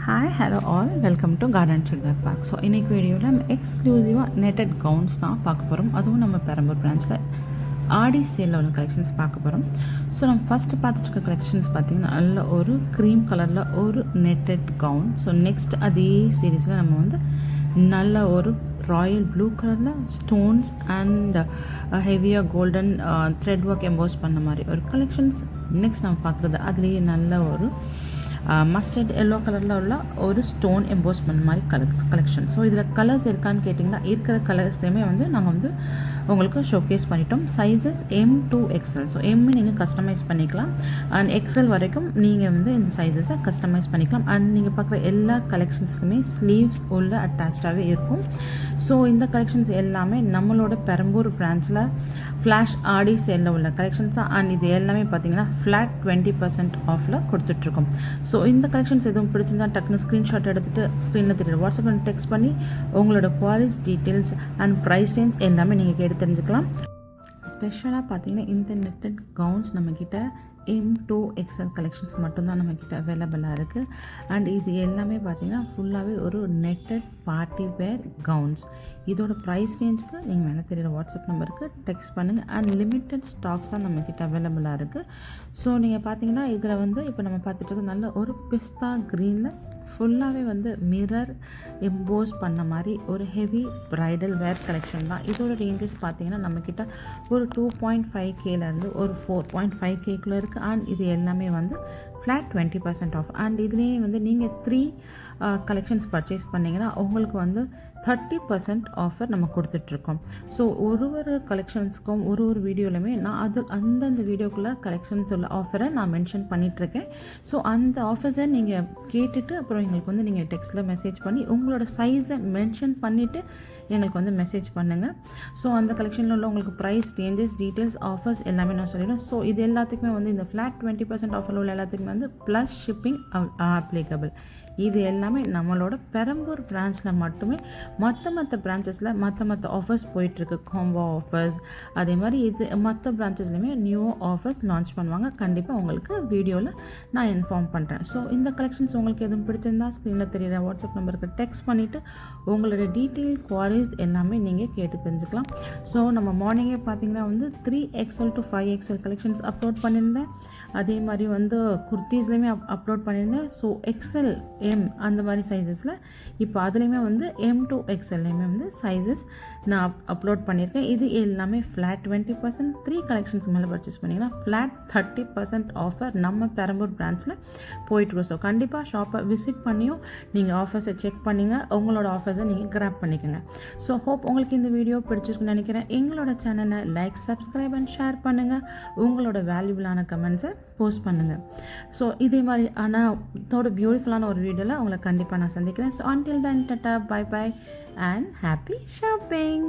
Hi hello all welcome to garden churidar park. So இன்றைக்கி வீடியோவில் நம்ம எக்ஸ்க்ளூசிவாக நெட்டட் கவுன்ஸ் தான் பார்க்க போகிறோம். அதுவும் நம்ம பெரம்பூர் பிரான்ச்சில் ஆடி சேலில் உள்ள கலெக்ஷன்ஸ் பார்க்க போகிறோம். ஸோ நம்ம ஃபஸ்ட்டு பார்த்துட்டு இருக்க கலெக்ஷன்ஸ் பார்த்திங்கன்னா நல்ல ஒரு க்ரீம் கலரில் ஒரு நெட்டட் கவுன். ஸோ நெக்ஸ்ட் அதே சீரீஸில் நம்ம வந்து நல்ல ஒரு ராயல் ப்ளூ கலரில் ஸ்டோன்ஸ் அண்ட் ஹெவியாக கோல்டன் த்ரெட் ஒர்க் எம்போஸ் பண்ண மாதிரி ஒரு கலெக்ஷன்ஸ். நெக்ஸ்ட் நம்ம பார்க்குறது அதுலேயே நல்ல ஒரு மஸ்டர்ட் எல்லோ கலரில் உள்ள ஒரு ஸ்டோன் எம்போஸ் பண்ண மாதிரி கலெக்ஷன். ஸோ இதில் கலர்ஸ் இருக்கான்னு கேட்டிங்கன்னா இருக்கிற கலர்ஸையுமே வந்து நாங்கள் வந்து உங்களுக்கு ஷோகேஸ் பண்ணிட்டோம். Sizes M2XL. ஸோ எம்மு நீங்கள் கஸ்டமைஸ் பண்ணிக்கலாம் அண்ட் எக்ஸல் வரைக்கும் நீங்கள் வந்து இந்த சைஸஸை கஸ்டமைஸ் பண்ணிக்கலாம். அண்ட் நீங்கள் பார்க்குற எல்லா கலெக்ஷன்ஸுக்குமே ஸ்லீவ்ஸ் உள்ள அட்டாச்சாகவே இருக்கும். ஸோ இந்த கலெக்ஷன்ஸ் எல்லாமே நம்மளோட பெரம்பூர் பிரான்ச்சில் ஃப்ளாஷ் ஆடி சேலில் உள்ள கலெக்ஷன்ஸ் தான். அண்ட் இது எல்லாமே பார்த்தீங்கன்னா ஃப்ளாட் 20% ஆஃபில் கொடுத்துட்ருக்கோம். ஸோ இந்த கலெக்ஷன்ஸ் எதுவும் பிடிச்சிருந்தா டக்குன்னு ஸ்க்ரீன்ஷாட் எடுத்துகிட்டு ஸ்க்ரீனில் தெரியுற வாட்ஸ்அப்பில் டெக்ஸ்ட் பண்ணி உங்களோட quality details and price range எல்லாமே நீங்கள் கேட்டு தெரிஞ்சுக்கலாம். ஸ்பெஷலாக பார்த்தீங்கன்னா இந்த நெட்டட் கவுன்ஸ் நம்மக்கிட்ட M2XL கலெக்ஷன்ஸ் மட்டும்தான் நம்மக்கிட்ட அவைலபிளாக இருக்குது. அண்ட் இது எல்லாமே பார்த்திங்கன்னா ஃபுல்லாகவே ஒரு நெட்டட் பார்ட்டி வேர் கவுன்ஸ். இதோட ப்ரைஸ் ரேஞ்சுக்கு நீங்கள் மேலே தெரியுற வாட்ஸ்அப் நம்பருக்கு டெக்ஸ்ட் பண்ணுங்கள். அண்ட் லிமிட்டட் ஸ்டாக்ஸ் தான் நம்மக்கிட்ட அவைலபிளாக இருக்குது. ஸோ நீங்கள் பார்த்தீங்கன்னா இதில் வந்து இப்போ நம்ம பார்த்துட்டு இருக்க நல்ல ஒரு பிஸ்தா க்ரீனில் ஃபுல்லாகவே வந்து மிரர் எம்போஸ் பண்ண மாதிரி ஒரு ஹெவி ப்ரைடல் வேர் கலெக்ஷன் தான். இதோட ரேஞ்சஸ் பார்த்தீங்கன்னா நம்மக்கிட்ட ஒரு 2.5Kலேருந்து ஒரு 4.5Kக்குள்ளே இருக்குது. அண்ட் இது எல்லாமே வந்து ஃப்ளாட் 20% ஆஃப். அண்ட் இதுலேயே வந்து நீங்கள் 3 கலெக்ஷன்ஸ் பர்ச்சேஸ் பண்ணிங்கன்னா உங்களுக்கு வந்து 30% ஆஃபர் நம்ம கொடுத்துட்ருக்கோம். ஸோ ஒரு கலெக்ஷன்ஸ்க்கும் ஒரு வீடியோலையுமே நான் அந்தந்த வீடியோக்குள்ளே கலெக்ஷன்ஸ் உள்ள ஆஃபரை நான் மென்ஷன் பண்ணிகிட்ருக்கேன். ஸோ அந்த ஆஃபர்ஸை நீங்கள் கேட்டுட்டு அப்புறம் எங்களுக்கு வந்து நீங்கள் டெக்ஸ்ட்டில் மெசேஜ் பண்ணி உங்களோட சைஸை மென்ஷன் பண்ணிவிட்டு எங்களுக்கு வந்து மெசேஜ் பண்ணுங்கள். ஸோ அந்த கலெக்ஷனில் உள்ள உங்களுக்கு ப்ரைஸ் ரேஞ்சஸ் டீட்டெயில்ஸ் ஆஃபர்ஸ் எல்லாமே நான் சொல்லிடுவேன். ஸோ இது எல்லாத்துக்குமே வந்து இந்த ஃப்ளாட் 20% ஆஃபர் உள்ள எல்லாத்துக்குமே வந்து ப்ளஸ் ஷிப்பிங் அப்ளிகபிள். இது எல்லாமே நம்மளோட பெரம்பூர் பிரான்ச்சில் மட்டுமே. மற்ற பிரான்ச்சஸில் மற்ற ஆஃபர்ஸ் போயிட்டுருக்கு, காம்போ ஆஃபர்ஸ். அதே மாதிரி இது மற்ற பிரான்ச்சஸ்லையுமே நியூ ஆஃபர்ஸ் லான்ச் பண்ணுவாங்க. கண்டிப்பாக உங்களுக்கு வீடியோவில் நான் இன்ஃபார்ம் பண்ணுறேன். ஸோ இந்த கலெக்ஷன்ஸ் உங்களுக்கு எதுவும் பிடிச்சிருந்தா ஸ்க்ரீனில் தெரியுற வாட்ஸ்அப் நம்பருக்கு டெக்ஸ்ட் பண்ணிவிட்டு உங்களோட டீட்டெயில் குவாரிஸ் எல்லாமே நீங்கள் கேட்டு தெரிஞ்சுக்கலாம். ஸோ நம்ம மார்னிங்கே பார்த்தீங்கன்னா வந்து 3XL to 5XL collections upload பண்ணியிருந்தேன். அதே மாதிரி வந்து குர்த்தீஸ்லேயுமே அப்லோட் பண்ணியிருந்தேன். ஸோ XL M அந்த மாதிரி சைஸஸில் இப்போ அதுலேயுமே வந்து M2XLலேயுமே வந்து சைஸஸ் நான் அப்லோட் பண்ணியிருக்கேன். இது எல்லாமே ஃப்ளாட் 20%. 3 கலெக்ஷன்ஸ் மேலே பர்ச்சேஸ் பண்ணிங்கன்னா ஃப்ளாட் 30% ஆஃபர் நம்ம பெரம்பூர் பிரான்ச்சில் போயிட்டுருக்கோம். ஸோ கண்டிப்பாக ஷாப்பை விசிட் பண்ணியும் நீங்கள் ஆஃபர்ஸை செக் பண்ணிங்க, உங்களோட ஆஃபர்ஸை நீங்கள் கிராப் பண்ணிக்கோங்க. ஸோ ஹோப் உங்களுக்கு இந்த வீடியோ பிடிச்சிருக்குன்னு நினைக்கிறேன். எங்களோட சேனலை லைக், சப்ஸ்கிரைப் அண்ட் ஷேர் பண்ணுங்கள். உங்களோட வேல்யூபிளான கமெண்ட்ஸை போஸ்ட் பண்ணுங்கள். ஸோ இதே மாதிரி ஆனால் இதோட பியூட்டிஃபுல்லான ஒரு வீடியோவில் உங்களை கண்டிப்பாக நான் சந்திக்கிறேன். So until then, tata, bye bye and happy shopping.